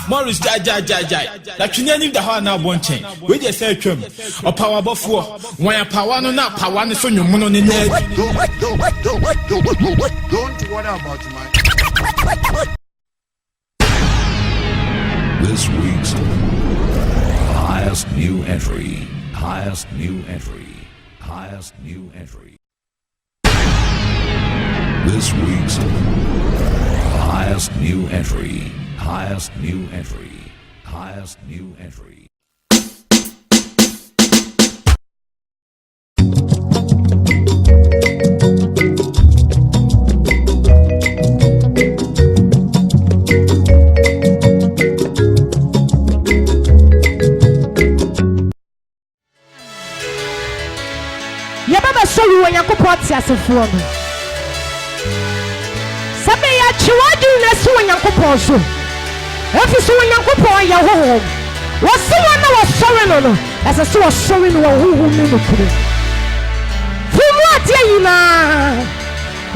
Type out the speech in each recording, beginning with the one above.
Morris jai. La Trinity the Hana one chain. We just say trim. Or power before. When a power no not power so you mono in there. Don't worry about my. This week's highest new entry. This week's highest new entry. So you when you put as a form. Sabe ya chiwaju na so when you put so. If you so when you put your home. Was someone was sorry no as a so sorry no who me no kure. From what you na.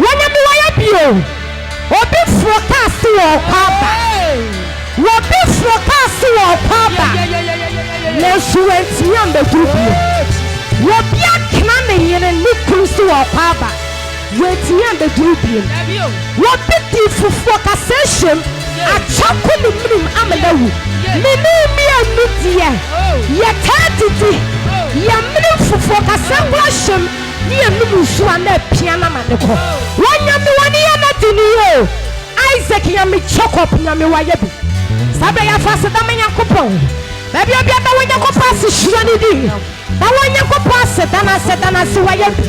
When you wire bio. Obi forecast your papa. Obi forecast your papa. Let's wait on the group. Wobia knane yene nukusu wa papa weti and the dubium wobiti fufu kaseshem achako ni mrim amelawu minu mi anutie ye tatiti ye mrim fufu kasengwashem ni enu su ana piana maneko wanyame wani ya na diniyo Isaac ya mi chokop nyame wayebi sabe ya fase da menyakopon baby obi ada wanyakopon se shirani di that one you go pass setana si wayabi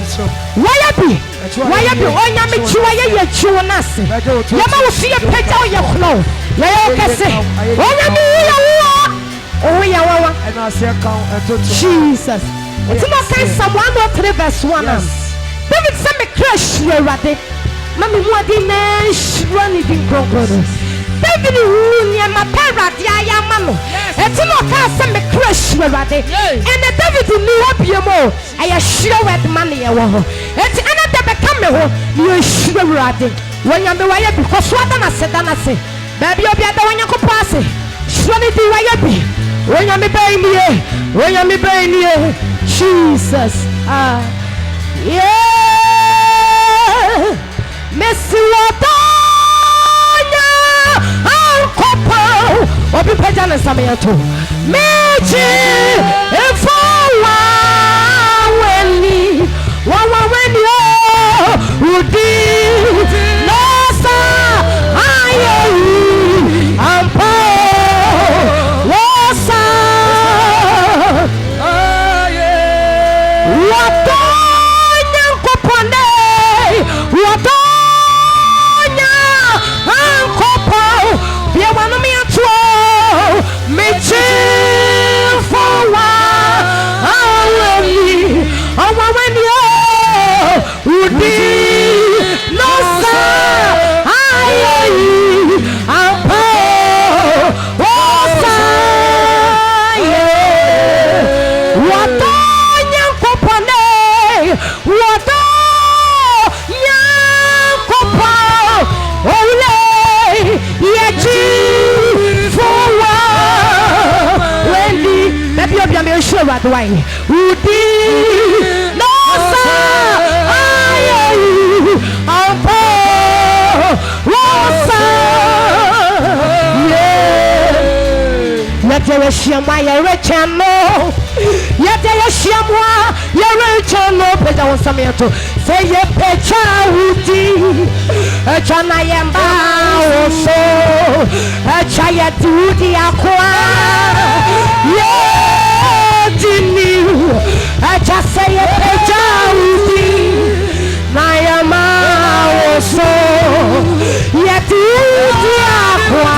onya me chiwa ye chiwonase yama wo fie peta o ye klo ye kese onya me ya wawa Jesus it's not say someone not 3 verse 1 David say me crash you rade mami mu adi na shirani din gogono David ni ma pera dia ya mano it's not say me crash you rade and David ni obiemo I sure wet money e wo ho it's another become ho you sure rade when you be why because what na se baby obi ada when you ko pass sure ni di why be when you me be ni Jesus yeah Messi Wadanya Ankopa obi peja na samayato meji efawa weni udi nosa ayi ampo wosa Watonya nkopone Watonya ankopo Bia wanu mi atuo Mechi fowa Aweni Udi Nosa Ayi Ampo Wosa Watonya nkopone Watonya nkopo Ole Yeji Fowa Wendi Baby obia me show what wine Udi Nosa Ayi Ampo Wosa Yete yeshima ya rechano Yete yeshima ya rechano Peja wonsamiato Seye pecha udi Echa na yemba oso Echa yeti udi akwa Yetini Echa seye pecha udi Na yemba oso Yeti udi akwa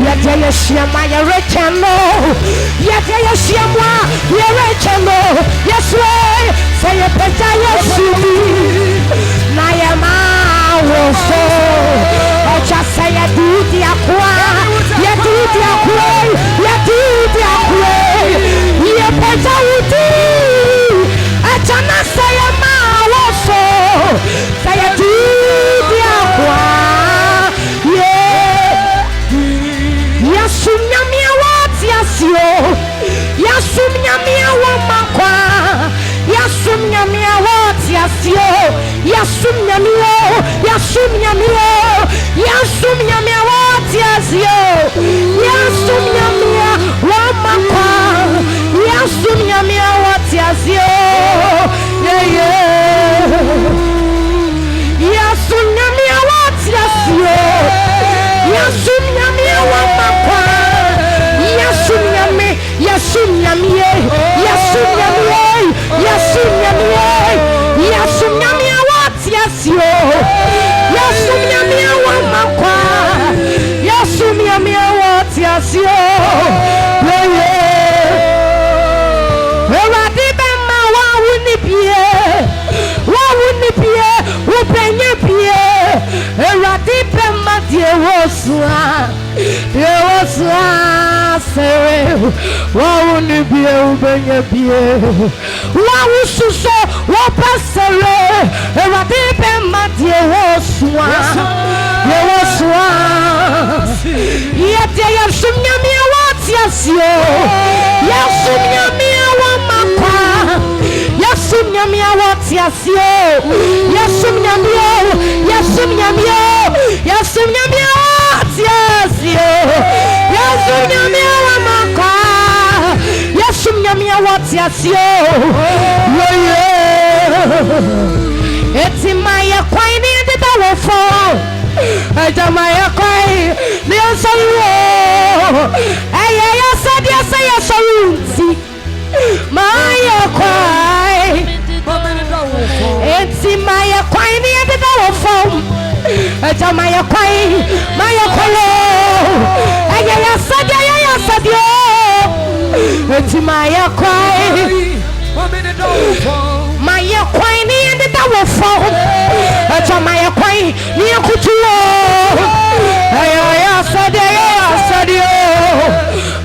Yete yeshima ya rechano Yete yeshima ya rechano Yeswe Seye pecha yesumi Na yema woso Ocha seye duti akwa Yedudi akwe Yedudi akwe Ye pecha uti Echa na seye ma woso Seye duti akwa nyamie yasum nyamie yasum nyamie yasum nyamie watiasio yasum nyamie wa makwa yasum nyamie watiasio upenye pie eradi pema diewosua sere wawuni pie upenye pie wawususo wapasere eradi pema diewosua yete yasumnyamia watiasio yasumnyamia wamakwa yasumnyamia watiasio yasumnyamia watiasio yasumnyamia wamakwa yasumnyamia watiasio eti maya kwaini ndita wofo Jamaya kwai ni asawo aya ya sadia saya sawunti maya kwai eti maya kwai ni ndita wofo Jamaya kwai maya kwalo aya ya sadia eti maya kwai Maya kwai ni ndita wofo Jamaya kwai ni akutuo aya sadia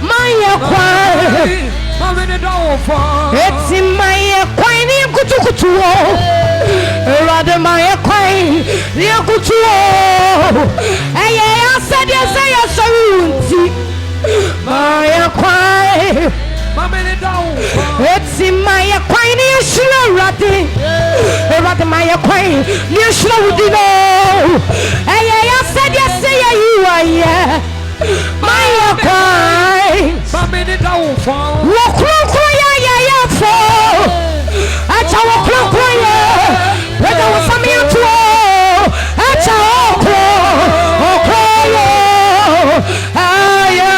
Maya kwai eti maya kwai ni akutuo Rade maya kwai ni akutuo aya sadia saya sawunti Maya kwai eti maya kwai ni shira rade maya kwai ni shira udino aya sadia say you are maya kwai wokro ya fo acha wokro ya weda wasamia tuo acha okro aya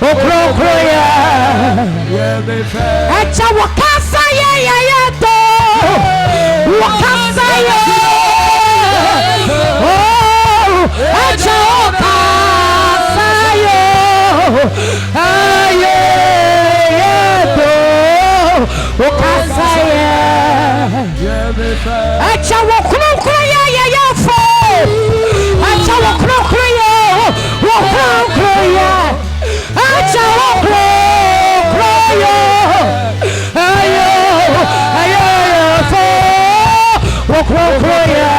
okroya acha wakasa ya to wakasa ya oh acha wakasa ya aye to wakasa ya acha wakroya ya fo acha wakroya acha okroyo ayo fo okroyo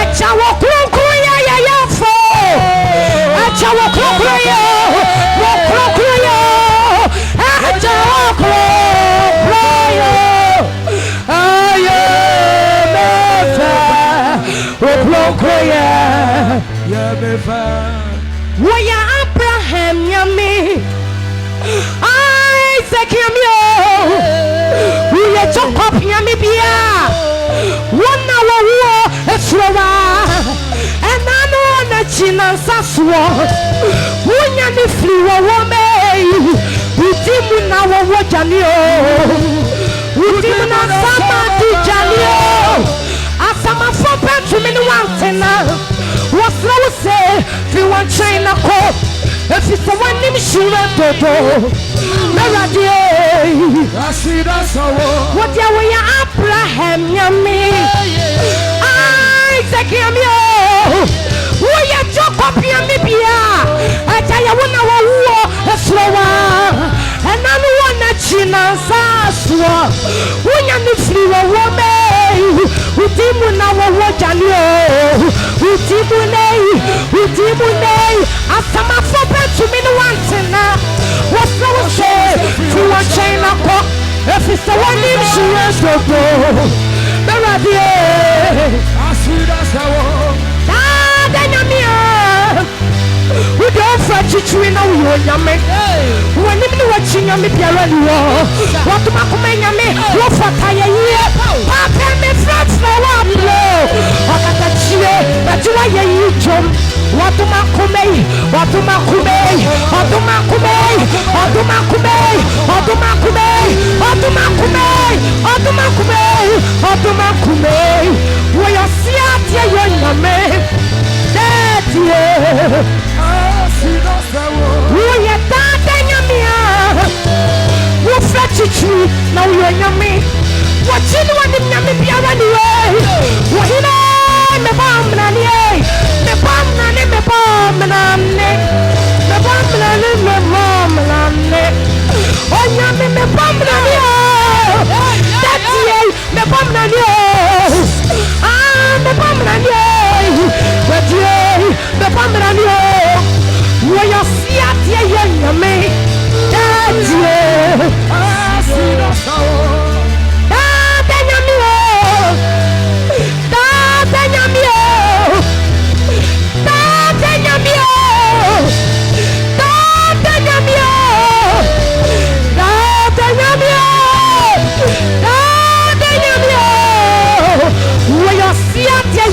acha okroyo ya fo acha okroyo acha okroyo ayo mefa okroyo Woya Abraham yami Isaac yami Woya Jacob yami bia Wana wawo esrowa Enano na china saswo Wonya ni fliwa wome Udimu na wawo janio Udimu na sama di janio Asama fope tumini wantena Wasra wuse fi wan China ko Efi se wanim shura dodo Meradie Asida sawo Wadia waya Abraham yami Isaac yami Waya Jacob yami bia Ajaya wana wawuo esrowa Enanu wana china saswa Wanya nifri wawome Udimu na wawo janio Udimu nei Asama fope tumini wantena Wasa wase Tuwa China ko Efisa wanim shire soto Meradie Asida sawo Dada nyamia Udo fa chichuri na uyo nyame Wanim ni wachi nyame biara niwo Watuma kume nyame Wafata ye ye Papa me frat na wablo Wakata chie Batiwa ye yi jom Watuma kume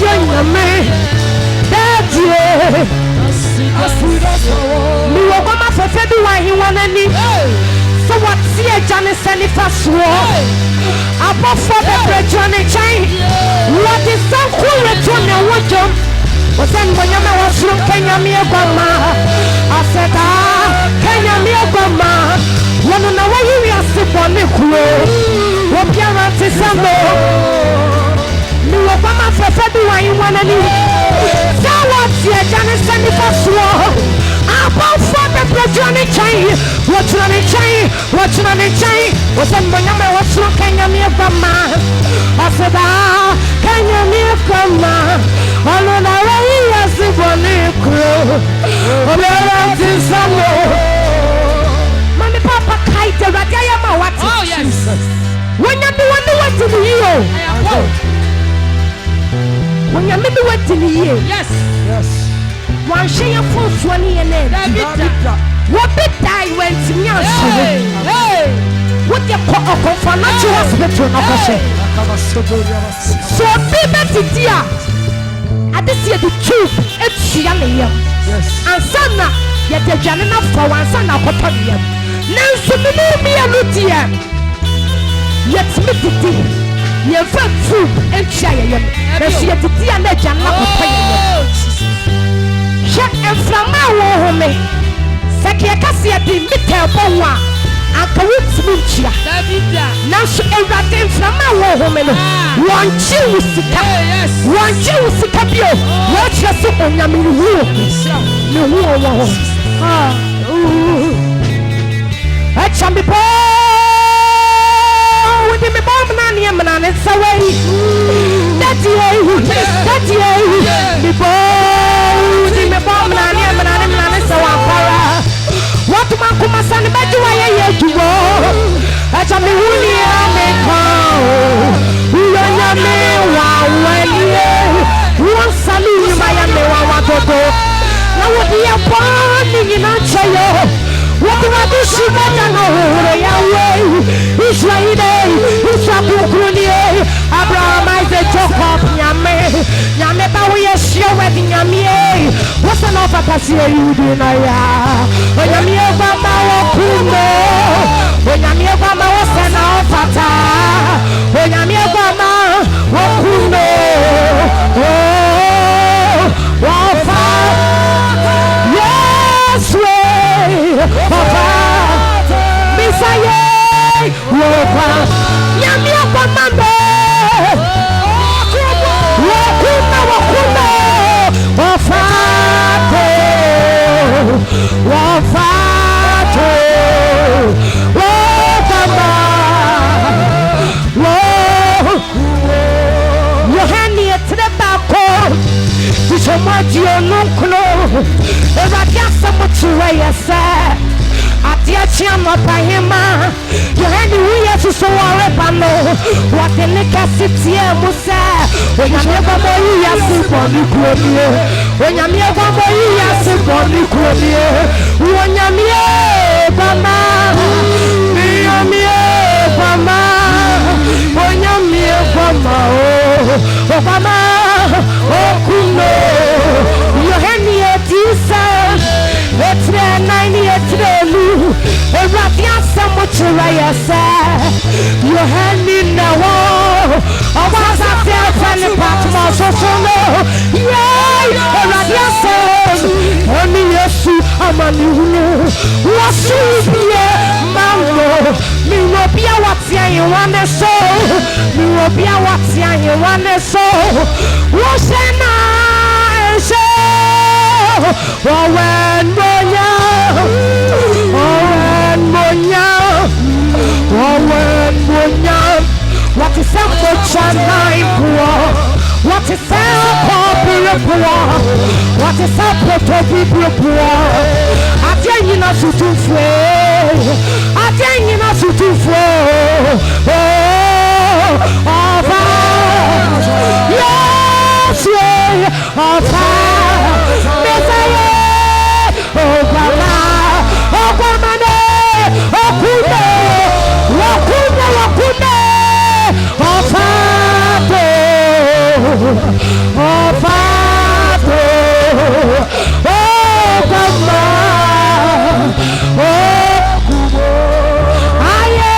yonyame dadie mi wo goma fefe bi wa hiwanani so what see jane sani fasuo abofo bebre jone chain what is so cool return na wojo osen bonyama wasuru Kenya mi egoma aseta Kenya mi egoma wono na wayi asipo ne kuo wo biara tisamo mi wo goma fefe bi wa hiwanani so what see jane sani fasuo abofo bebre jone chain watching on the chain was a Monyama was so Kenya me from man. I said, Kenya me from man. All on our way, as if on the crew. Oh, there is some more. Mommy, Papa, kite, Radiama, what? Oh, yes. When you do what to the year, when you maybe what to the year, yes, yes. One share your full 20 and then. What bit die when Simeon? Hey, what you call a financial hospital? So, baby, dear, I just see the truth. It's young, yes, and son, yet the Janina for one son of Cotonia. Now, so me a lutia. Yet, Smithy, you found food and Chayam, and she had the dear Janina Cotonia. Shut and from my home. Sekia kasia di mitel bowa anka wutmunchia na so ewrade mframa wo home no wonchi usika bio wo kire so onyame wu ne wu wo achambi po wudi me bom na ne mna ne sawai dati mi bo wudi me bom na ne mna ne sawapara. What man come and send back to where you go? I tell me who you are, who are you? One salute, my young go. Now, what do you want in a chair? What do I do? She better know Israel, Israel, Abraham, Isaac, Jacob, Yame, we are sure wedding Yame. What's an offer to see you do now? When Yame Obama Kumo, when Yame Obama was an offer, when Yame Obama Kumo, yes, way, Messiah, Yame Obama. Chiama Pahima, you had the way to so repano. What the necessity Musa, when you never know you sleep on the Korea, when you never know you sleep on the Korea, when you near Bama, Bama, when you near Bama, Obama, oh Kuno, you had near Tisa. It's 9 years old. Radia Samuchuraya said, you hand in the wall. I was a fair friend, Patmos of Solo. Yay, Radia said, only yes, I'm a new. What's Mambo? Me will be a what's you want to soul. Me will be a what's you want to soul. What's an Owen Monya, what is up for Chanai poor? What is up for poor? What is up for people poor? I tell you not to do free. I tell you not to do free. Yes, oh Father, oh Mama, oh aye,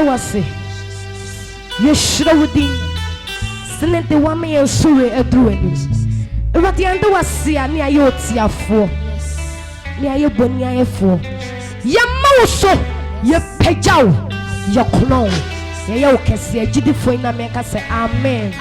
Wasi Yeshua within Silent the 1 million suri a druid. But the under was see a near yotia for near your bonia for Yamoso, your pejao, your clone, your can see a jiddy for in America say Amen.